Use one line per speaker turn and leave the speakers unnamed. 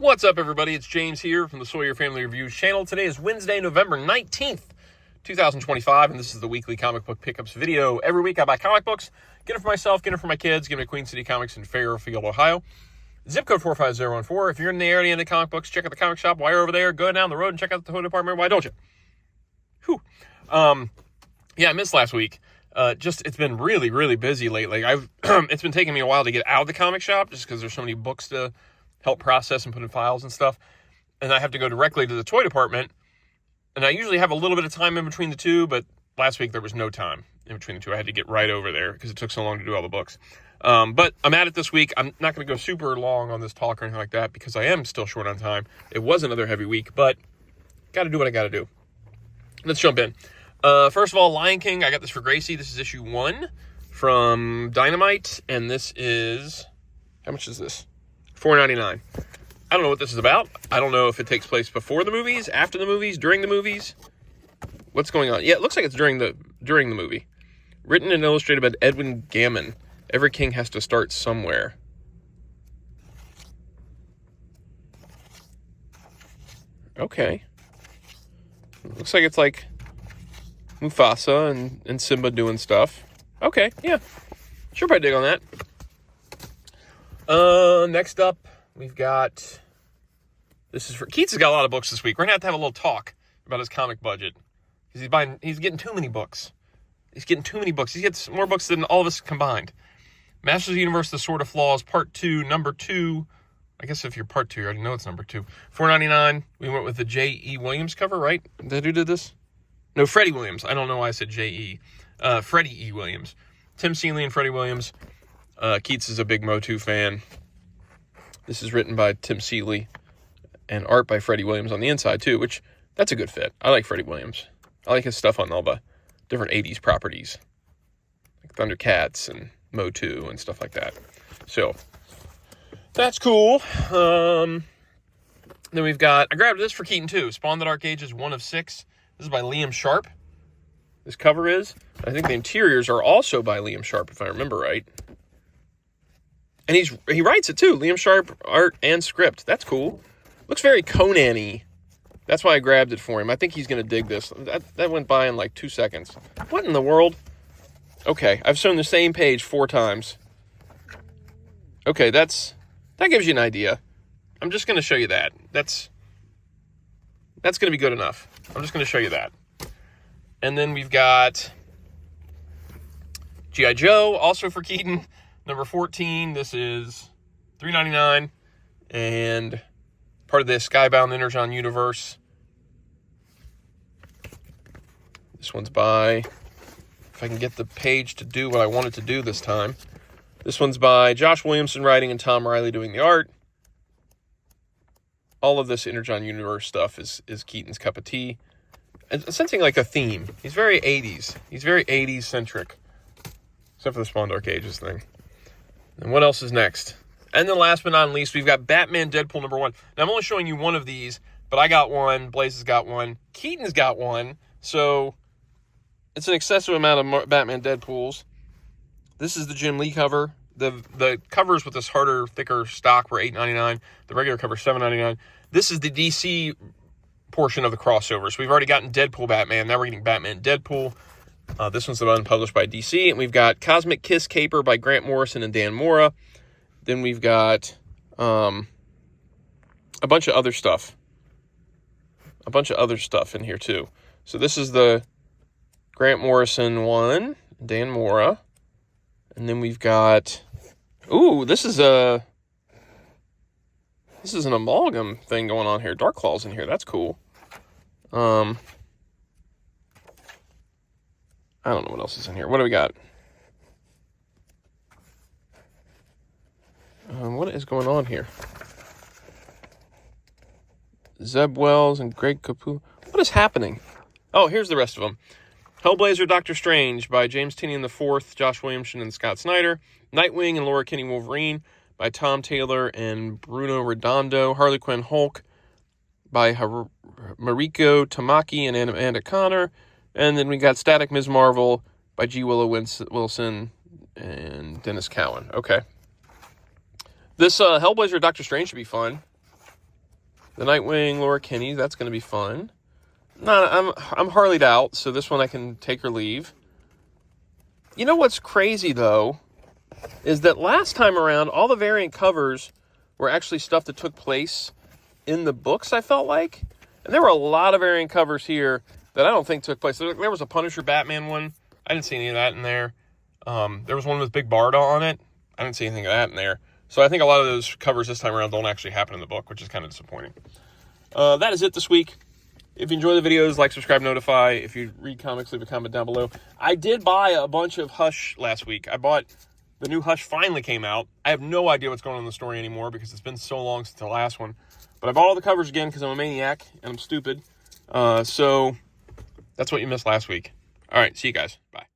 What's up, everybody? It's James here from the Sawyer Family Reviews channel. Today is Wednesday, November 19th, 2025, and this is the weekly comic book pickups video. Every week I buy comic books, get them for myself, get them for my kids, give them to Queen City Comics in Fairfield, Ohio. Zip code 45014. If you're in the area into comic books, check out the comic shop. While you're over there, go down the road and check out the toy department. Why don't you? Whew. Yeah, I missed last week. It's been really, really busy lately. It's been taking me a while to get out of the comic shop just because there's so many books to help process and put in files and stuff. And I have to go directly to the toy department. And I usually have a little bit of time in between the two, but last week there was no time in between the two. I had to get right over there because it took so long to do all the books. But I'm at it this week. I'm not going to go super long on this talk or anything like that because I am still short on time. It was another heavy week, but got to do what I got to do. Let's jump in. First of all, Lion King. I got this for Gracie. This is issue 1 from Dynamite, and this is, how much is this? $4.99. I don't know what this is about. I don't know if it takes place before the movies, after the movies, during the movies. What's going on? Yeah, it looks like it's during the movie. Written and illustrated by Edwin Gammon. Every king has to start somewhere. Okay. Looks like it's like Mufasa and Simba doing stuff. Okay, yeah. Sure, I dig on that. Next up, we've got, this is for, Keats has got a lot of books this week. We're going to have a little talk about his comic budget. Because he's getting too many books. He gets more books than all of us combined. Masters of the Universe, The Sword of Flaws, Part 2, Number 2. I guess if you're Part 2, you already know it's Number 2. $4.99. We went with the J.E. Williams cover, right? Is that who did this? No, Freddie Williams. I don't know why I said J.E. Freddie E. Williams. Tim Seeley and Freddie Williams. Keats is a big MOTU fan. This is written by Tim Seeley and art by Freddie Williams on the inside, too, which, that's a good fit. I like Freddie Williams. I like his stuff on all the different 80s properties, like Thundercats and MOTU and stuff like that. So, that's cool. Then we've got, I grabbed this for Keaton, too. Spawn the Dark Ages, 1 of 6. This is by Liam Sharp. This cover is. I think the interiors are also by Liam Sharp, if I remember right. And he writes it too. Liam Sharp, art and script. That's cool. Looks very Conan-y. That's why I grabbed it for him. I think he's going to dig this. That went by in like 2 seconds. What in the world? Okay, I've shown the same page 4 times. Okay, that gives you an idea. I'm just going to show you that. That's going to be good enough. I'm just going to show you that. And then we've got G.I. Joe, also for Keaton, number 14. This is $3.99 and part of the Skybound Energon universe. This one's by, if I can get the page to do what I want it to do this time. This one's by Josh Williamson writing and Tom Riley doing the art. All of this Energon universe stuff is Keaton's cup of tea. And sensing like a theme. He's very 80s. He's very 80s centric. Except for the Spawn Dark Ages thing. And what else is next? And then last but not least, we've got Batman Deadpool number 1. Now, I'm only showing you one of these, but I got one. Blaze has got one. Keaton's got one. So, it's an excessive amount of Batman Deadpools. This is the Jim Lee cover. The covers with this harder, thicker stock were $8.99. The regular cover, $7.99. This is the DC portion of the crossover. So we've already gotten Deadpool Batman. Now we're getting Batman Deadpool. This one's the one published by DC. And we've got Cosmic Kiss Caper by Grant Morrison and Dan Mora. Then we've got a bunch of other stuff. A bunch of other stuff in here too. So this is the Grant Morrison one. Dan Mora. And then we've got, ooh, this is an amalgam thing going on here. Dark Claw's in here. That's cool. I don't know what else is in here. What do we got? What is going on here? Zeb Wells and Greg Capullo. What is happening? Oh, here's the rest of them. Hellblazer Doctor Strange by James Tynion IV, Josh Williamson, and Scott Snyder. Nightwing and Laura Kinney Wolverine by Tom Taylor and Bruno Redondo. Harley Quinn Hulk by Mariko Tamaki and Amanda Connor. And then we got Static Ms. Marvel by G. Willow Wilson and Dennis Cowan. Okay. This Hellblazer Doctor Strange should be fun. The Nightwing, Laura Kinney, that's going to be fun. No, I'm Harley'd out, so this one I can take or leave. You know what's crazy, though, is that last time around, all the variant covers were actually stuff that took place in the books, I felt like. And there were a lot of variant covers here that I don't think took place. There was a Punisher Batman one. I didn't see any of that in there. There was one with Big Barda on it. I didn't see anything of that in there. So I think a lot of those covers this time around don't actually happen in the book, which is kind of disappointing. That is it this week. If you enjoy the videos, like, subscribe, notify. If you read comics, leave a comment down below. I did buy a bunch of Hush last week. I bought the new Hush finally came out. I have no idea what's going on in the story anymore because it's been so long since the last one. But I bought all the covers again because I'm a maniac and I'm stupid. So that's what you missed last week. All right, see you guys. Bye.